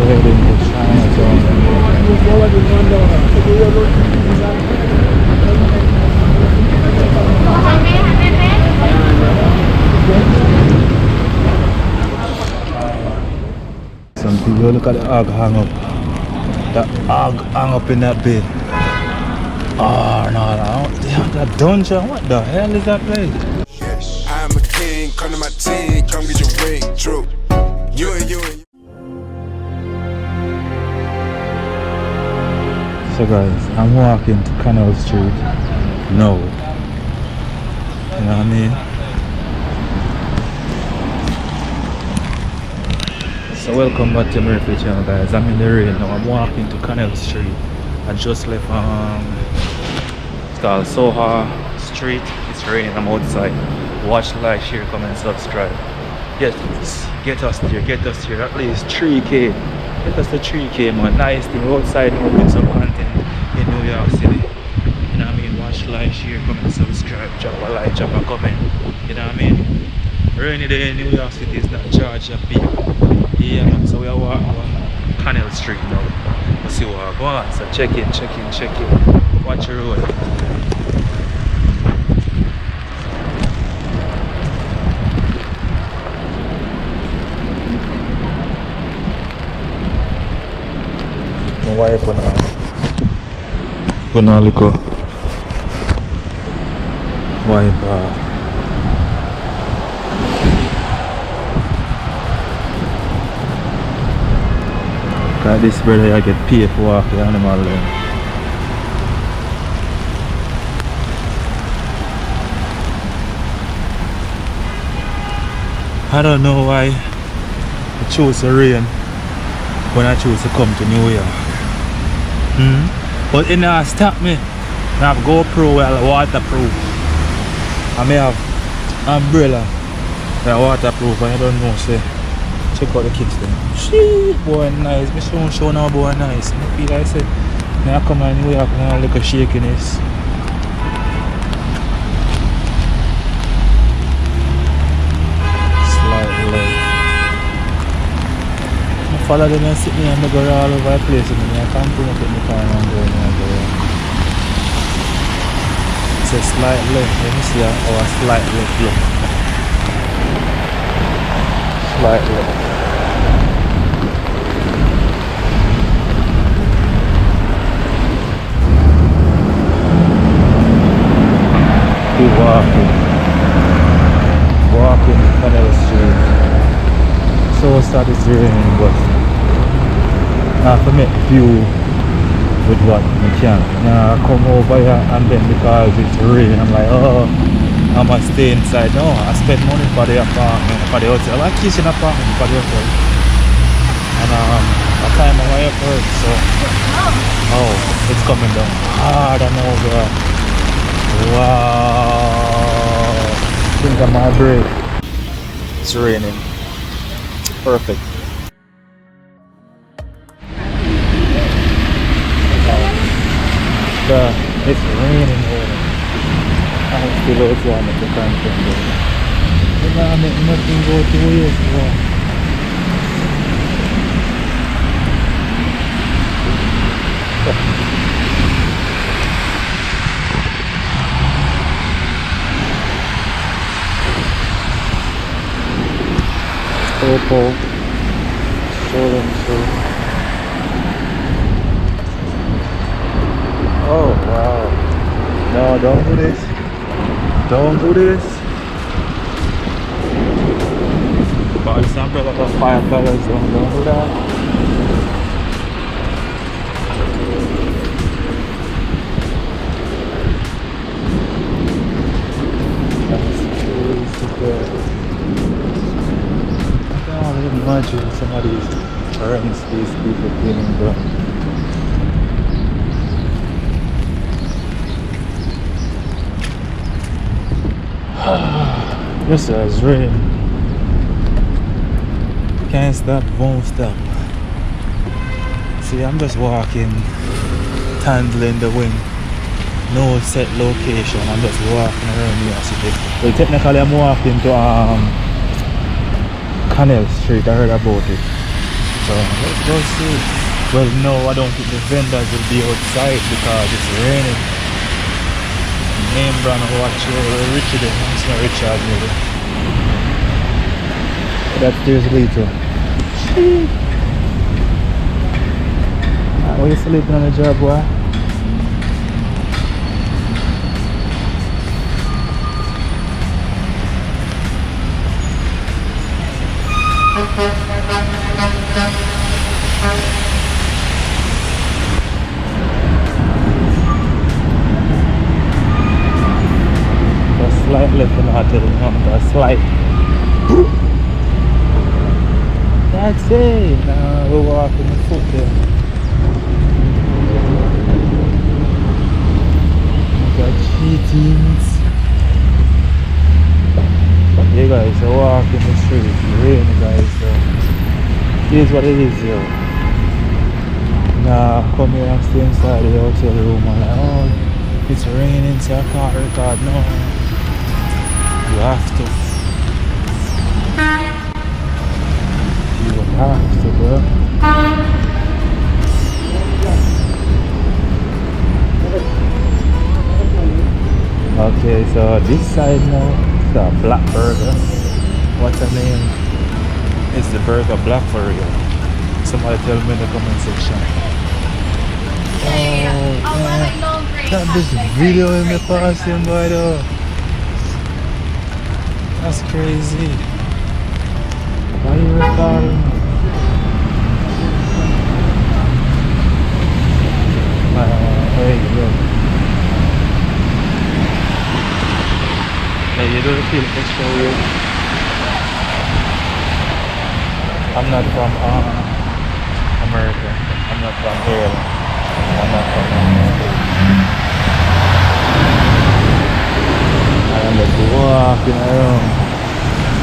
heading to Chinatown. Some people look at the hog hang up. The hog hang up in that bed. Oh no, they have that dungeon. What the hell is that place? Yes, I'm a king, come to my team, come get your ring, true. You and you. So guys, I'm walking to Canal Street now. You know what I mean? So welcome back to my channel guys. I'm in the rain now. I'm walking to Canal Street. I just left it's called Soho Street. It's raining, I'm outside. Watch, like, share, comment, subscribe. Get us there, at least 3K. Get us to 3K man. Nice thing. We're outside making some content in New York City. You know what I mean? Watch, like, share, comment, subscribe, drop a like, drop a comment. You know what I mean? Rainy day in New York City is not Georgia people. Yeah man, so we are walking on Canal Street now. Let's see what go on. So check in. Watch your road. My wife gonna look up. Wife cause this brother I get paid for walk the animal there. I don't know why I chose the rain when I chose to come to New York. But it not stop me. I have GoPro well waterproof. I may have umbrella that waterproof and I don't know say. Check out the kicks then. Shit, boy nice. Me show now boy nice. I feel like I said, now I come in New York and I look at shakiness. Slightly. I follow them and sit me and I go all over the place and I can't pull up in the car and go there. It's a slight left. Let me see how a slight left look. Slight left. Keep walking Canal Street. So started raining, but I have to make view with what we can. Now I come over here and then because it's raining, I'm like, oh, I must stay inside. No, I spend money for the apartment, for the hotel. I keep an apartment for the hotel. And I time on my effort, so oh, it's coming down hard and over. Wow, think of my break. It's raining. Perfect. It's raining over. I'm still outside at the content. But now I'm nothing go to waste. Purple, stolen fruit. Oh wow! No, don't do this. Don't do this. Buy this umbrella for $5. Don't do that. That's super. I can imagine some of these turns these people cleaning them. This is rain. Can't stop, won't stop. See, I'm just walking, handling the wing. No set location. I'm just walking around New York City. Well, technically, I'm walking to Canal Street. I heard about it. So let's go see. Well, no, I don't think the vendors will be outside because it's raining. Name brand watch Richard, it's not Richard really. That's there's Lito. Why you sleeping on the job, boy? Slight left and hard to the mountain, slight. That's it. Now we're walking the foot there. Got cheatings. You guys are walking the street. It's raining, guys. So here's what it is here. Now come here and stay inside the hotel room and like, oh, it's raining, so I can't record. No. You have to. You have to, bro. Okay, so this side now, the black burger. What's the name? It's the burger black for real. Somebody tell me in the comment section. Oh, man. Got this video in the passing by though. That's crazy. Why are you recording? There you go. Hey, you don't feel extra weird? I'm not from America. I'm not from here. I'm not from I'm just walking around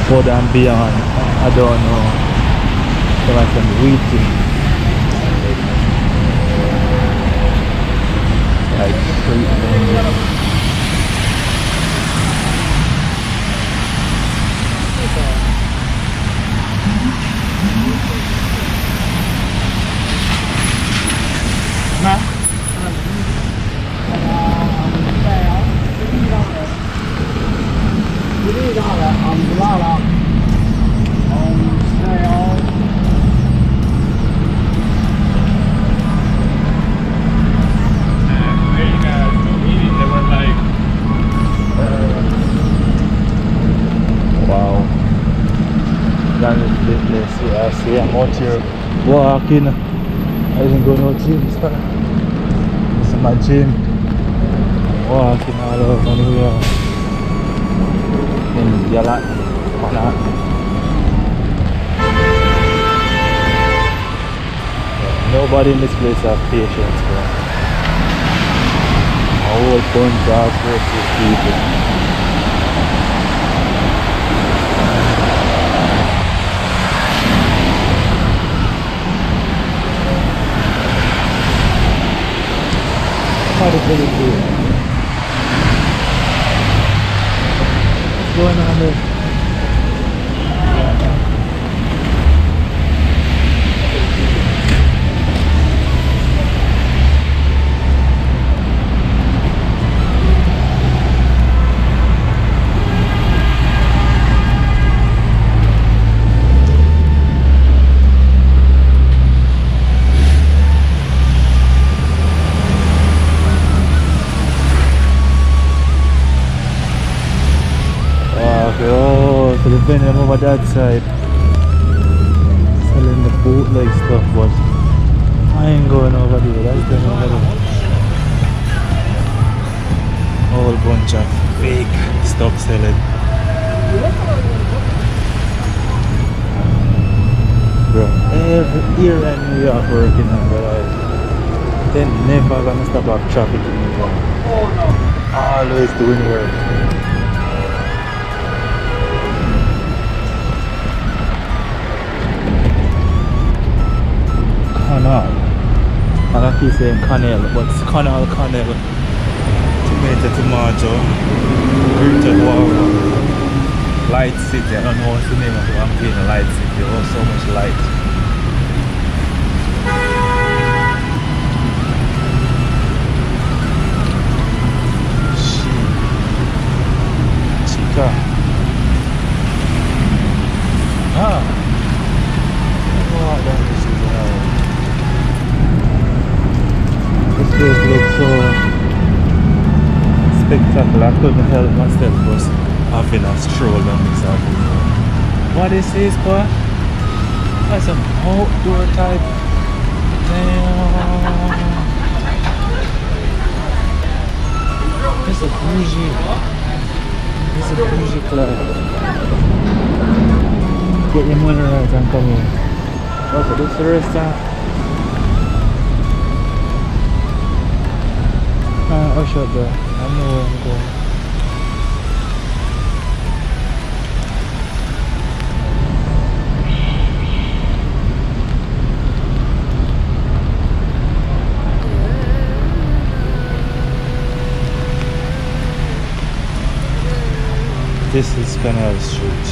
further and beyond. I don't know. So I can waiting. Like street vending. I see I'm out here walking. I didn't go no gym, sir. This is my gym. Walking all over here in Yalat. Nobody in this place has patience, bro. A whole bunch of aggressive people. What's going on there? Oh, so they're vending them over that side, selling the bootleg stuff, but I ain't going over there. That's them over there. Whole bunch of fake stuff selling. Bro, every year in New York working on the life, they're never gonna stop off traffic in New York. Always doing work. Canal. I keep saying Canel, but it's Canal. Tomato, curated water. Light City. I don't know what's the name of it. I'm getting Light City. Oh, so much light. looks so spectacular. I couldn't help myself just having a stroll on this avenue. What is this, boy? That's an outdoor type. Damn. This is bougie. This is a bougie club. Get your money right and come in. Okay, this is the restaurant. Oh, shut there. I know where I'm going. This is Canal Street.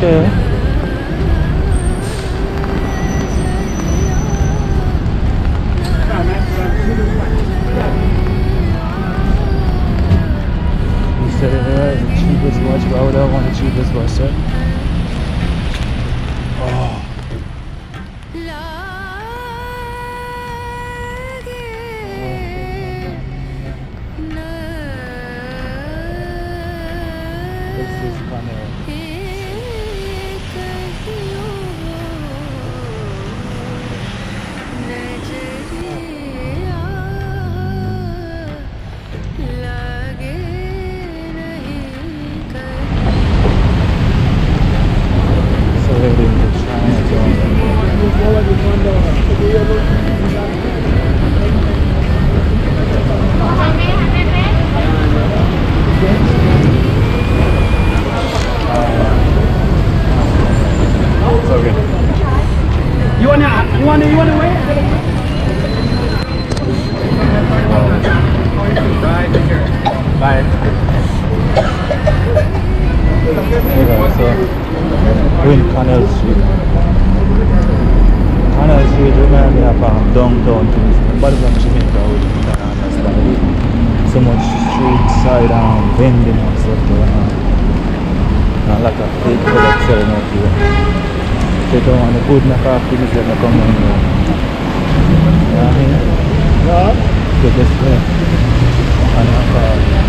Okay. You said it right, the cheapest watch. Why would I want the cheapest watch, sir? Oh. This is Canel. You wanna wait? Bye. Okay, so we're in Canal Street. Canal Street reminds me of downtown things. Nobody from Jamaica would understand it. So much street side vending and stuff going on. And like a fake product selling out here. They don't want the good knock off things that come on here. You know what I mean? Yeah. Get this way. And knock off.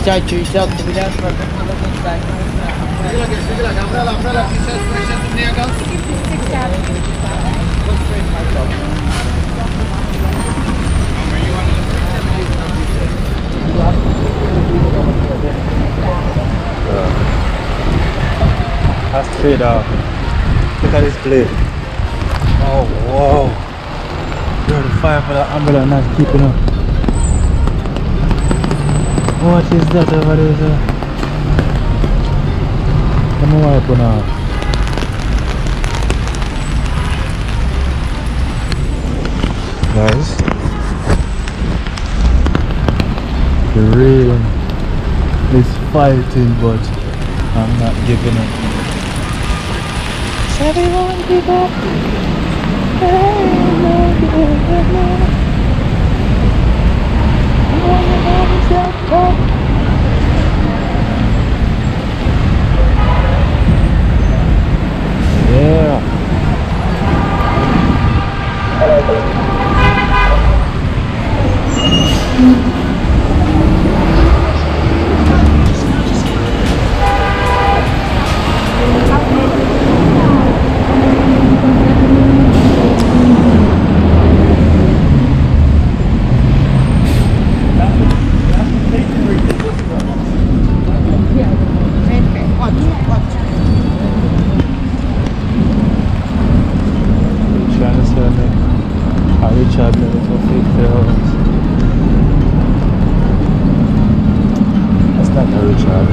Tai Chi self-evident. That's straight up. Look at this plate. Oh, wow. You're the fire for the umbrella not keeping up. What is that over there, sir? Let me wipe one out. Guys, the rain is fighting, but I'm not giving up. Everyone give up. Yeah. That's not a Richard.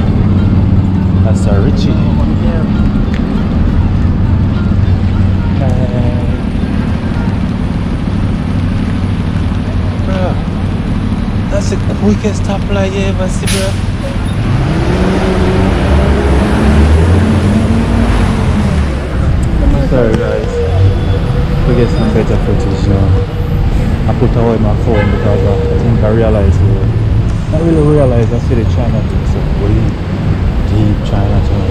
That's a Richie. Bro, that's the quickest stoplight you ever see, bro. Sorry guys, we get some better footage now. I put away my phone because I think I realized I really realized I see the Chinatown, it's a really deep Chinatown.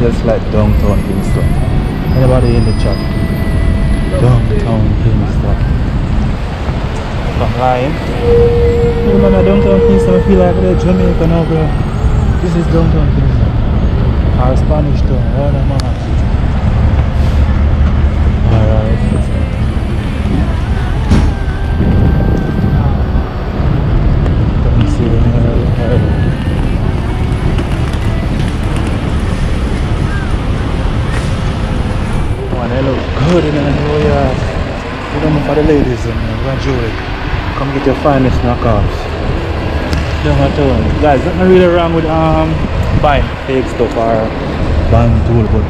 Just like downtown Kingston. Anybody in the chat? Downtown Kingston. If I'm lying, you know, downtown Kingston, I feel like they're Jamaica now, bro. This is downtown Kingston. Our Spanish town, all the man. Alright. Don't see any other. Oh, they look good in the New York. You know, for the ladies and jewelry. Come get your finest knockoffs. Downtown. Guys, nothing really wrong with buying fake stuff or buying tool, but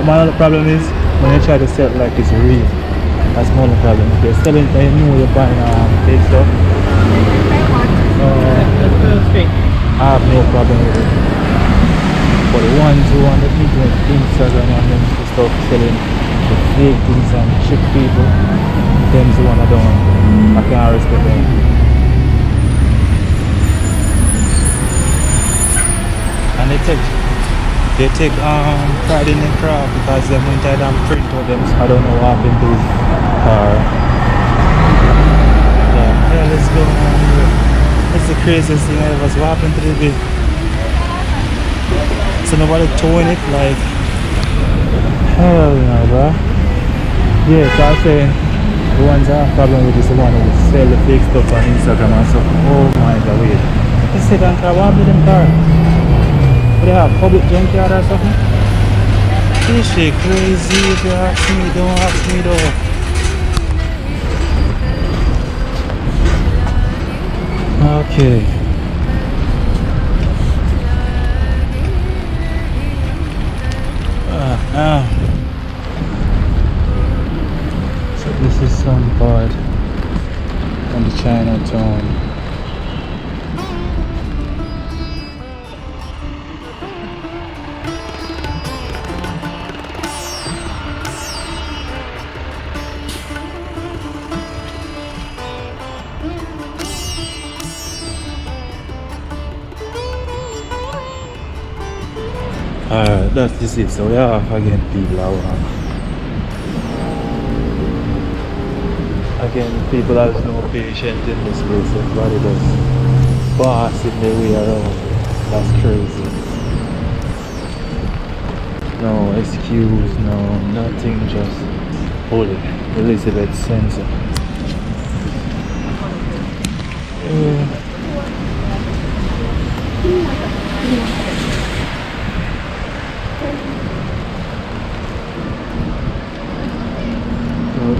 my other problem is when you try to sell it like it's real. That's my only problem. If you're selling it and you know you're buying fake stuff, I have no problem with it. But the ones who want the people on Instagram and them stuff selling the fake things and trick people, them's the one I can't respect them. And they take pride in their craft because them went ahead and print out them, so I don't know what happened to his car. Yeah, let's go on here. It's the craziest thing ever. So what happened to the bit? So nobody towing it like hell no, bro. Yeah, so I'm saying the ones I have problem with is the one who sell the fake stuff on Instagram and stuff. Oh my god, wait. The second car, what happened to them car? They have public junkyard or something? This shit crazy. If you ask me, don't ask me though. Okay. So this is some part on the Chinatown. That is it. So we have again people around. Again, people have no patience in this place. Everybody does. bossing their way around. That's crazy. No excuse, no nothing, just hold it. Elizabeth Sensor.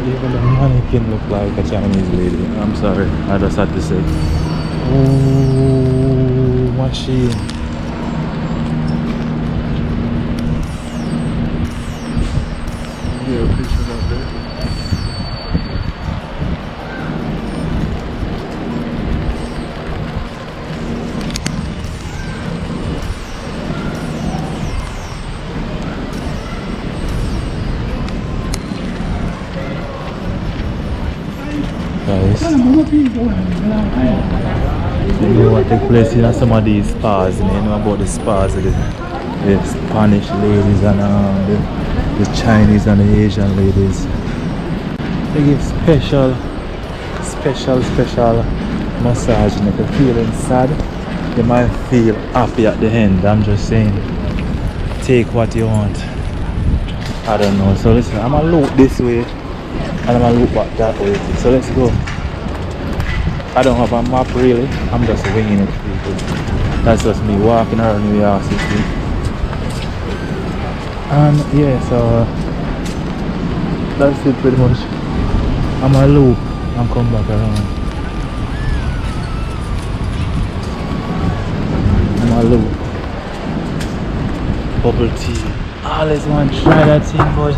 Even the mannequin look like a Chinese lady. I'm sorry, I just had to say. Oh, machine. Yeah, picture out there. Guys, you know what takes place in some of these spas, and you know about the spas, the Spanish ladies and the Chinese and the Asian ladies. They give special massage, and if you're feeling sad, you might feel happy at the end. I'm just saying, take what you want. I don't know. So listen, I'm gonna look this way and I'm gonna look back that way. So let's go. I don't have a map really, I'm just winging it, people. That's just me walking around New York City. And yeah, so that's it pretty much. I'm gonna loop and come back around. I'm gonna loop. Bubble tea. I always want to try that thing, but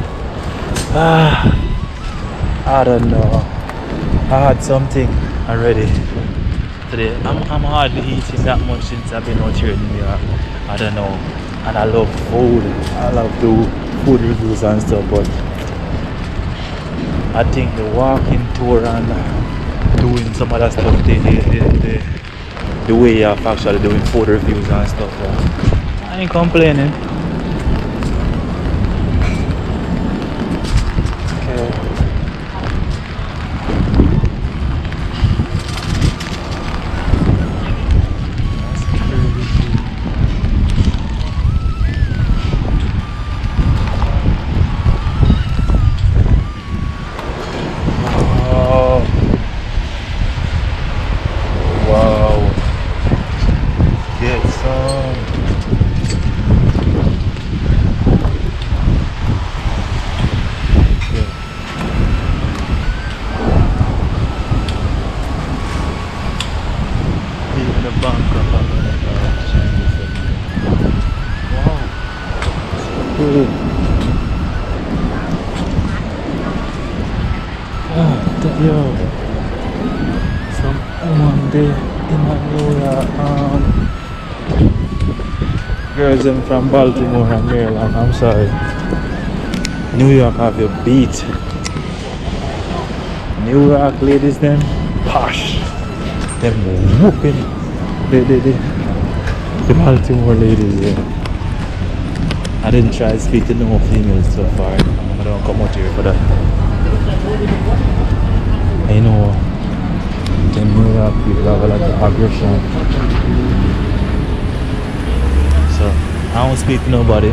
I don't know. I had something already today. I'm hardly eating that much since I've been out here in New York. I don't know. And I love food. I love do food reviews and stuff, but I think the walking tour and doing some other stuff, the way of actually doing food reviews and stuff, I ain't complaining. Yo, some woman there in New York, girls them from Baltimore and Maryland, I'm sorry. New York have your beat. New York ladies them posh. Them whooping the Baltimore ladies, yeah. I didn't try to speak to no females so far. I don't come out here for that. I know the New York people have a lot of aggression, so I don't speak to nobody.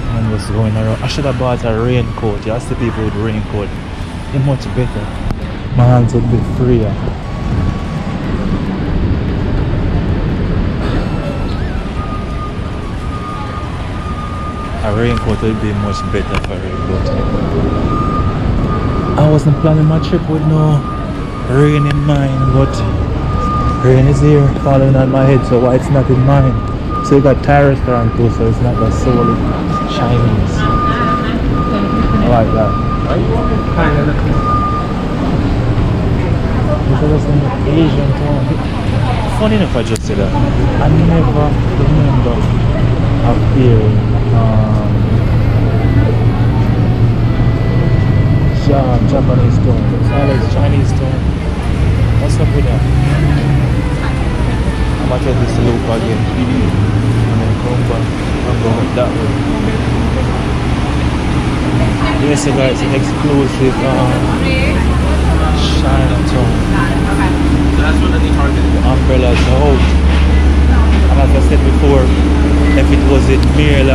I'm just going around. I should have bought a raincoat. You see people with raincoat, it's much better. My hands would be freer. A raincoat would be much better for it, but I wasn't planning my trip with no rain in mind, but rain is here falling on my head, so why it's not in mine? So you got Thai restaurant too, so it's not that solely Chinese. I like that. Because it's an Asian town. Funny enough, I just said that. I never remember of hearing Japanese tone. It's always Chinese tone. What's up with that? I'm gonna try this loop again and then come back and go that way. Yes, so guys, an exclusive Chinatown.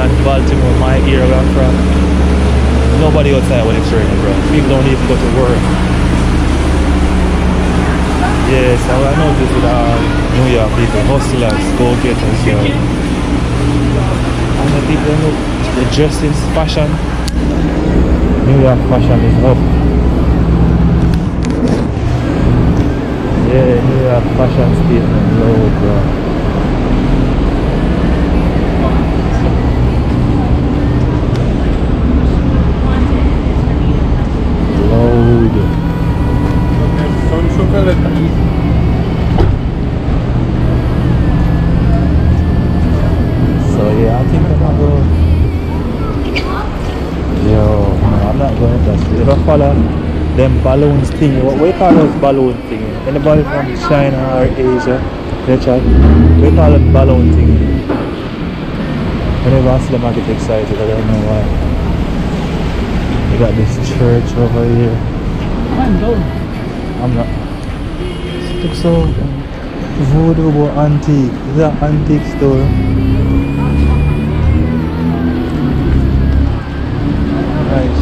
Maryland, Baltimore, my area where I'm from. Nobody outside when it's raining, bro. People don't even go to work. Yes, I noticed with New York people, hustlers, go-getters, and the people they dress in fashion. New York fashion is up. Yeah, New York fashion statement low, bro. Load. So yeah, I think I'm gonna go. Yo, no, I'm not going to touch it. If I follow them balloons thing, what we call those balloon thing? Anybody from China or Asia, they chat. We call it balloon thing. Whenever I see them I get excited, I don't know why. We got this church over here. I'm not. It looks so voodoo antique. Is that antique store? Nice.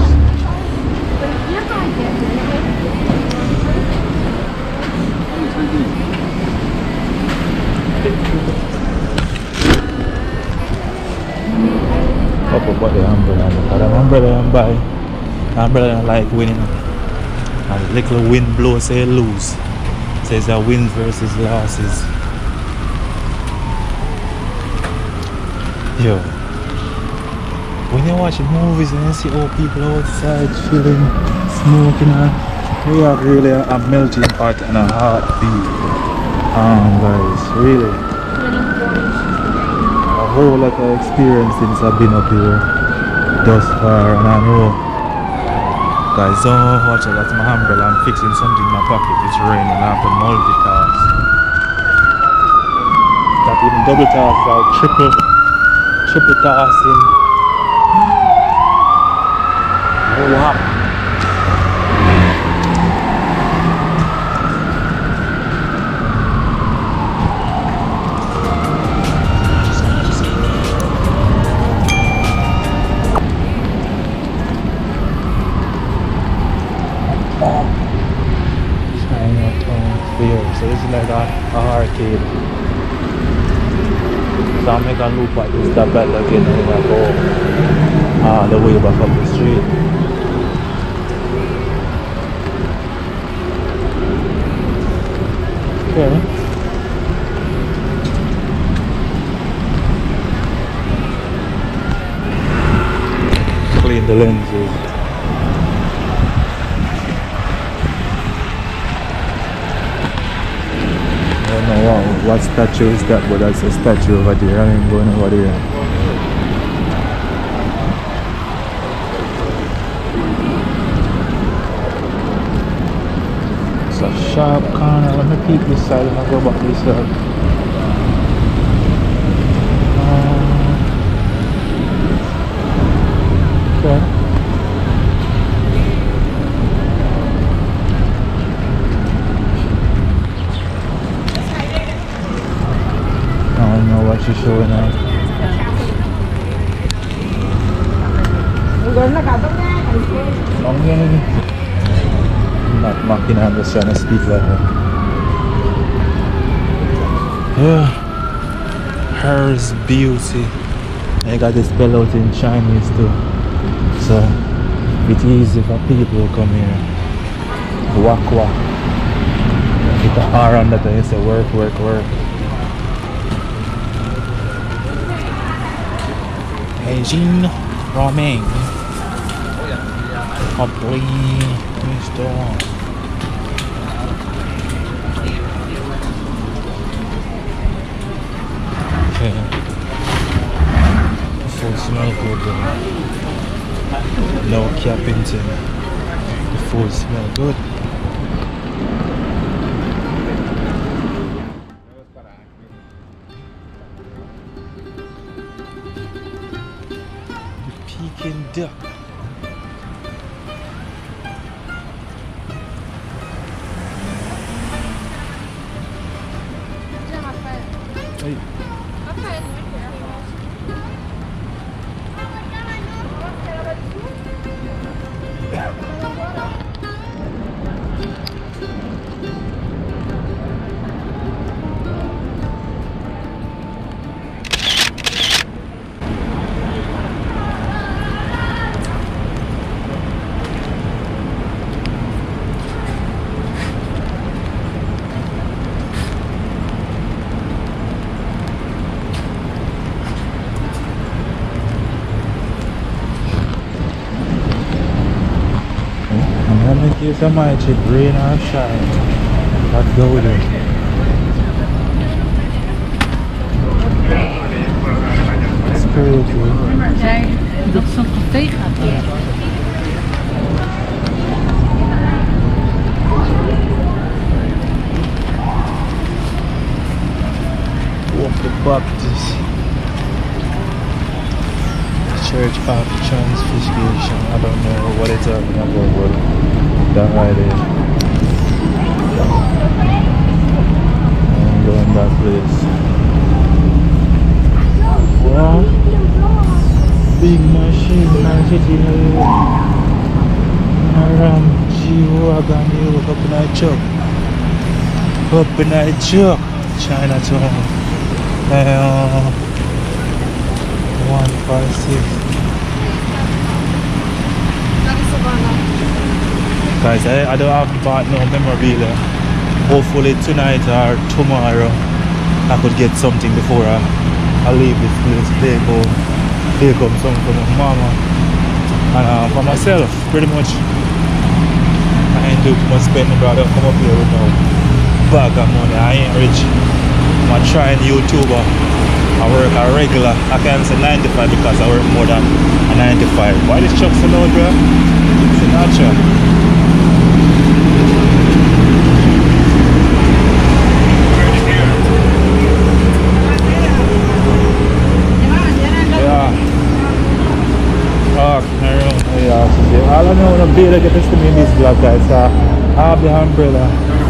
Up about the umbrella. Because the umbrella I'm buying. The umbrella I like winning. And the little wind blows say lose. Says that wins versus losses. Yo. When you're watching movies and you see all people outside chilling, smoking, we are really a melting pot and a heartbeat. Guys, really. A whole lot of experience since I've been up here thus far, and I know. Guys, don't watch it, that's my umbrella. I'm fixing something in my pocket. It's raining, I have to multitask. Not even double task, I'll triple tasking. Oh wow. Chinatown Fair. So this is like a arcade. So I'm making a loop at this that bell again and then I go the way back up the street. Okay. Clean the lenses. I don't know what statue is that, but that's a statue over there. I ain't going over there. It's a sharp corner. Let me peek this side and I'll go back this side. Okay. I don't know what she's showing now. I'm not mocking her, I'm just trying to speak like her. Yeah. Hers beauty. I got this spell out in Chinese too. So it's easy for people to come here. Walk. With the R on that and you say work. Beijing ramen. Restaurant. Okay. The food smells good though. No capping thing. The food smells good. Peking duck. Hey. case of my chip, rain or shine, let's go with it. It's crazy. Zij dat zo'n café gaat doen. Walk the Baptist Church of Transfiguration. I don't know what it's talking about, but that right there. I'm going that place. Wow, big machine, man, sitting here. Around G-Wagon, you up in that truck. Up in that truck. Chinatown. 156. Guys, I don't have bought no memorabilia. Hopefully tonight or tomorrow I could get something before I leave this place. Take up something for my mama and for myself. Pretty much I ain't do too much spending, brother. Come up here with no bag of money. I ain't rich. I'm a trying YouTuber. I work a regular. I can't say 95 because I work more than a 95. Why this truck so loud, bro? It's a natural. All I know is to get this to me in this vlog, guys. So I have the umbrella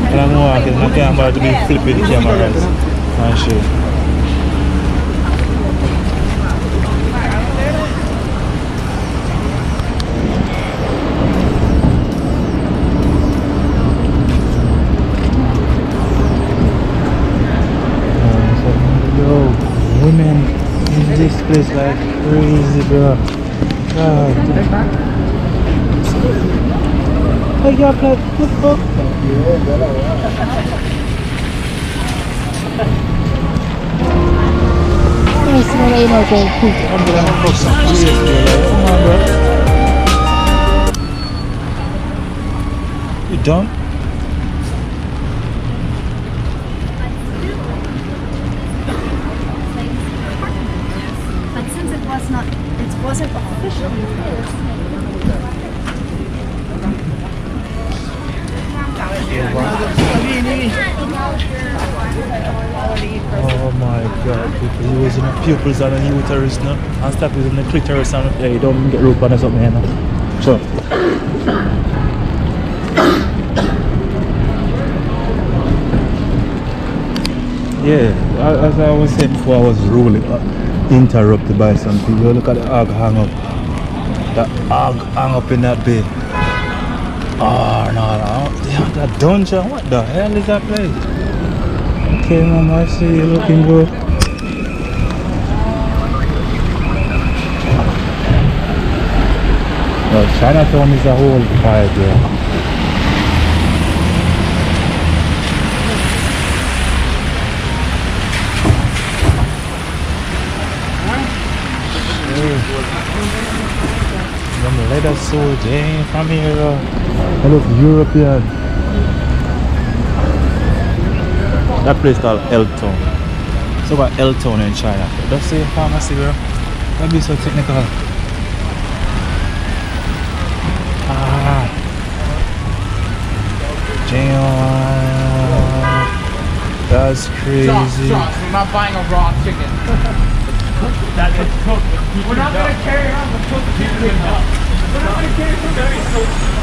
and I'm walking and I can't bother to be flipping the camera, right? And shit. Yo, women in this place like crazy, bro. God. I got like football. That's not like I can cook. I'm gonna cook some cheese. Come on, bro. You done? But since it wasn't official. Oh my god, people using the pupils on the uterus now. And stop using the clitoris and yeah, you don't get rope on or something, you know. So yeah, as I was saying before, I was really interrupted by some people. Look at the hog hang up. That hog hang up in that bay. Oh no, they have that dungeon. What the hell is that place? Okay, mama, I see you looking good. Well, Chinatown is a whole vibe there. Them leather suit, they ain't from here. They look European. That place called L-Town. So got L-Town in China. Don't say pharmacy, bro. Don't be so technical. Damn. That's crazy. We're not buying a raw chicken. That's cooked. We're not going to carry on the cooked chicken. We're not going to carry on.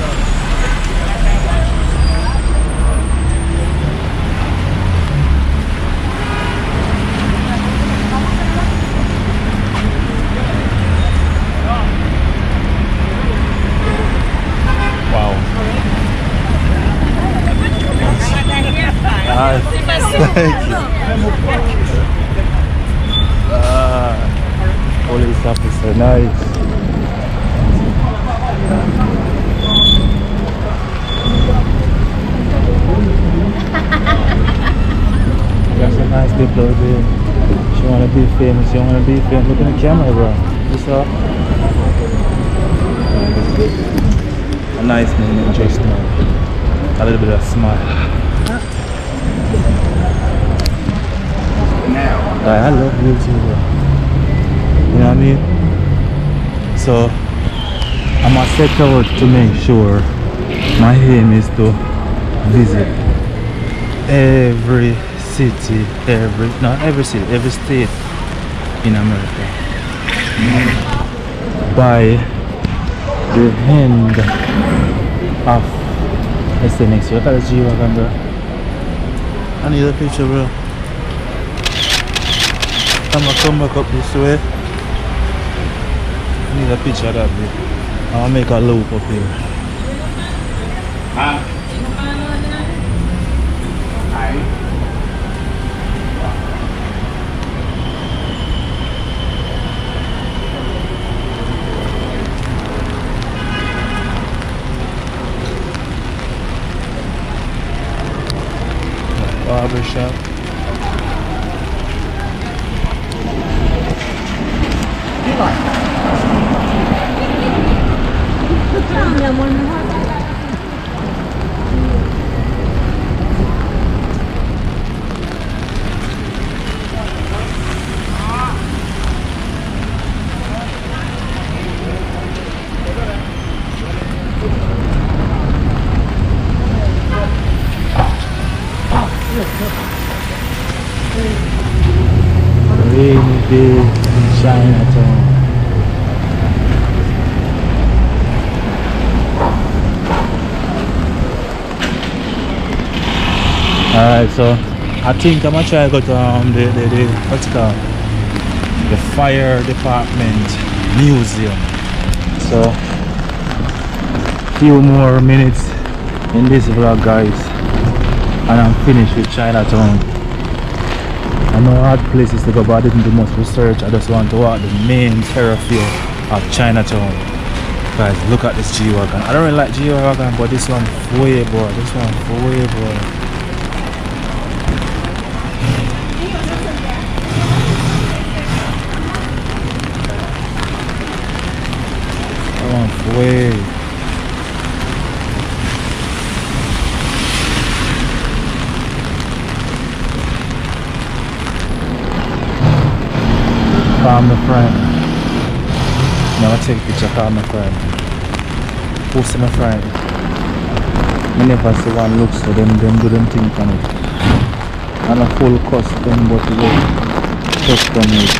Thank you. Police officer, nice. That's a nice people out there. She wanna be famous, you wanna be famous. Look at the camera, bro. You saw? a nice moment just now. A little bit of smile. I love hills here. You know what I mean? So I'm gonna set out to make sure my aim is to visit every city, not every city, every state in America by the end of, let's say, next year. Look at this G-Wagon, bro. I need a picture, bro. I'm gonna come back up this way. I need a picture of that, bro. I'm gonna make a loop up here. Barber shop. Rainy day in Chinatown. Alright, so I think I'm gonna try to go to the what's it called? The fire department museum. So few more minutes in this vlog, guys, and I'm finished with Chinatown. I know hard places to go, but I didn't do much research. I just want to walk the main thoroughfare of Chinatown. Guys, look at this G-Wagon. I don't really like G-Wagon, but this one way, boy. This one way, boy. That one way. Call my friend. Now I take a picture, call my friend. Post my friend. I never see one looks so them do them think on it. And a full custom but custom made.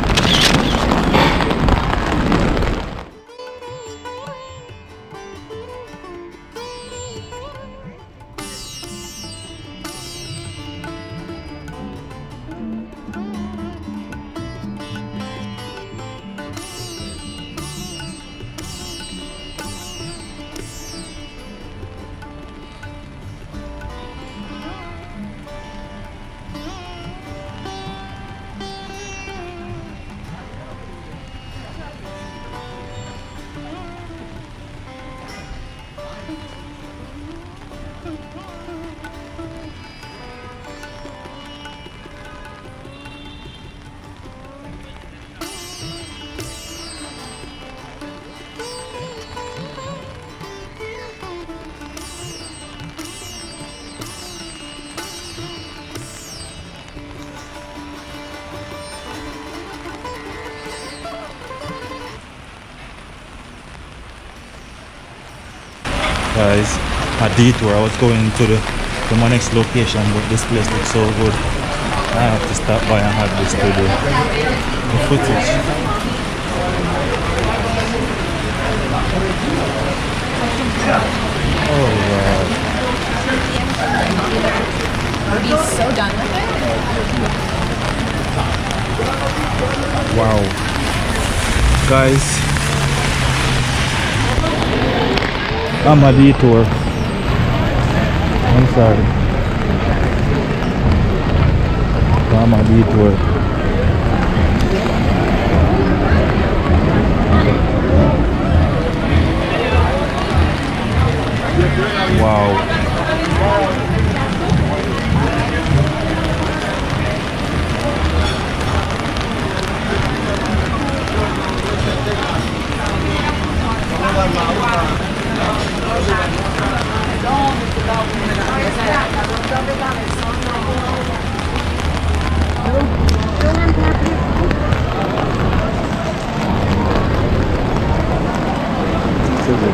Guys, a detour. I was going to my next location, but this place looks so good. I have to stop by and have this to the footage. Oh wow! Are you so done with it? Wow, guys. I'm a detour. I'm sorry. I'm a detour. Wow.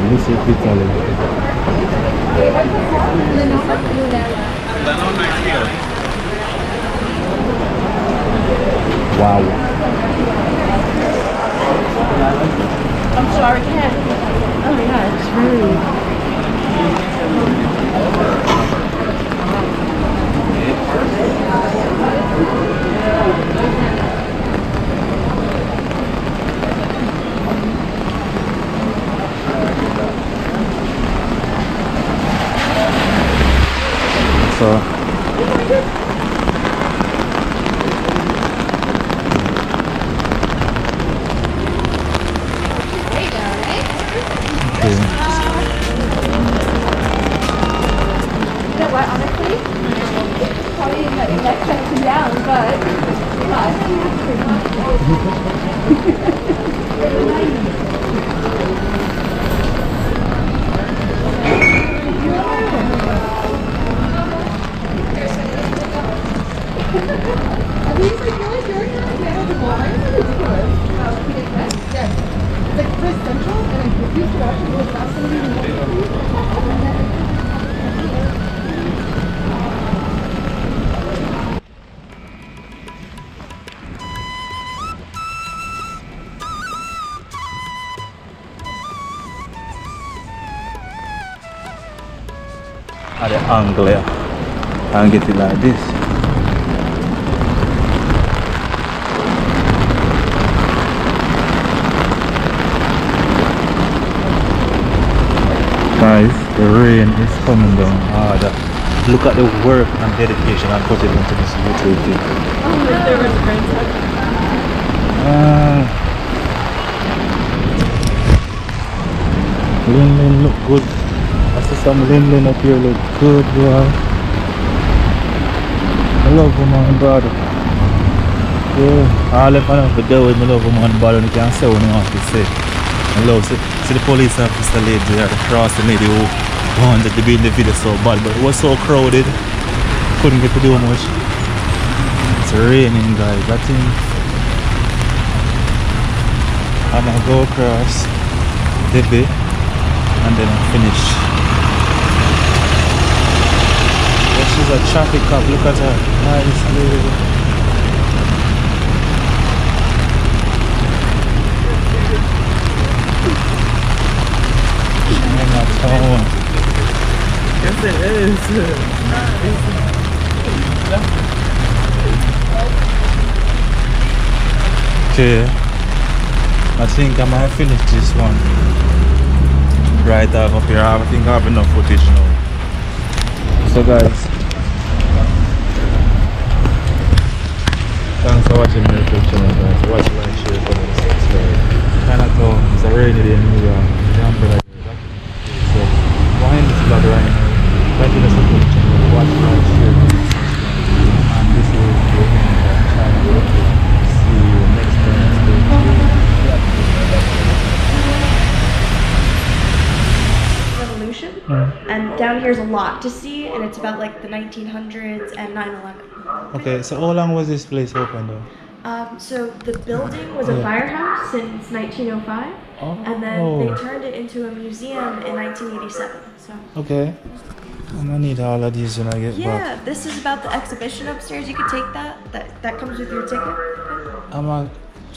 This is Italy. Wow. I'm sorry, Ken. Oh yeah, it's really. So You know what, honestly? Probably the next section down, but at the angle here and get it like this. Guys, the rain is coming down hard. Look at the work and dedication I put it into this YouTube thing. Lin look good. I see some Lin up here look good, wow. I love woman and brother. Yeah, all if I know the girl with my love woman and brother, you can say what you want to say. I love see the police officer lady there, the crossing lady who wanted to be in the video so bad, but it was so crowded, couldn't get to do much. It's raining, guys. I think I'm gonna go across the bay and then I'll finish. Yeah, she's a traffic cop. Look at her. Nice lady. Chinatown. Yes, it is. Okay, I think I might finish this one right up here. I think I have enough footage now. So guys, thanks for watching my YouTube channel, guys. Watch, like, share, comment, subscribe. Chinatown is a rainy day in New York. So behind this vlog right now, like to support the channel, watch, like, share, comment, subscribe. And this is the end of China. See you next time. Revolution, and down here's a lot to see, and it's about like the 1900s and 9/11. Okay, so how long was this place open though? So the building was a firehouse since 1905, and then they turned it into a museum in 1987. So Okay. I'm gonna need all of these when I get back. yeah, this is about the exhibition upstairs. You could take that. That comes with your ticket. I'm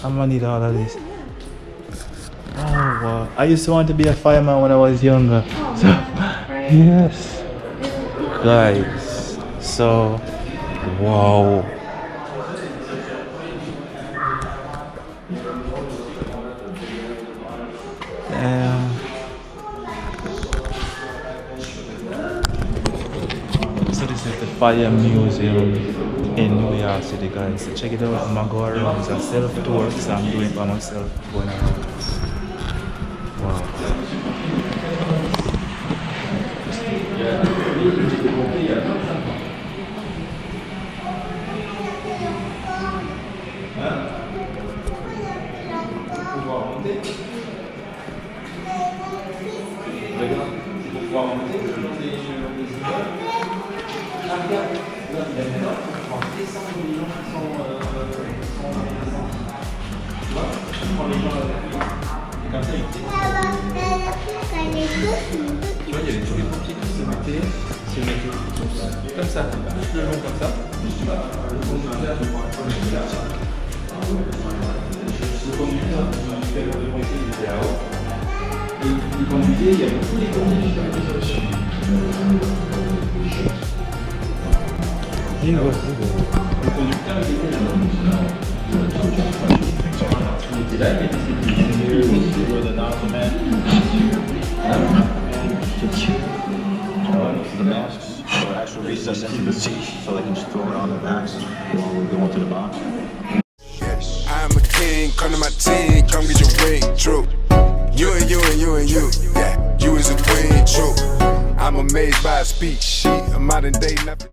gonna need all of these. Oh wow. I used to want to be a fireman when I was younger. So, yes. Guys, so wow. So this is the Fire Museum in New York City, guys. So check it out. I'm gonna go around. It's a self-tour, so I'm doing it by myself, going around. Wow. Tu vois, il y a les tous les petits qui se mettaient tous comme ça, le long comme ça. Le conducteur fait le démonter, il était là-haut. Et il conduisait, il y avait tous les conducteurs qui étaient dessus. Le conducteur, il était là-bas. Il était là, il était actual recess into the seat, so they can just throw it on their backs while we're going to the bar. I'm a king, come to my team, come get your ring, true. You and you and you and you, yeah, you is a queen, true. I'm amazed by her speech, she a modern day nothing.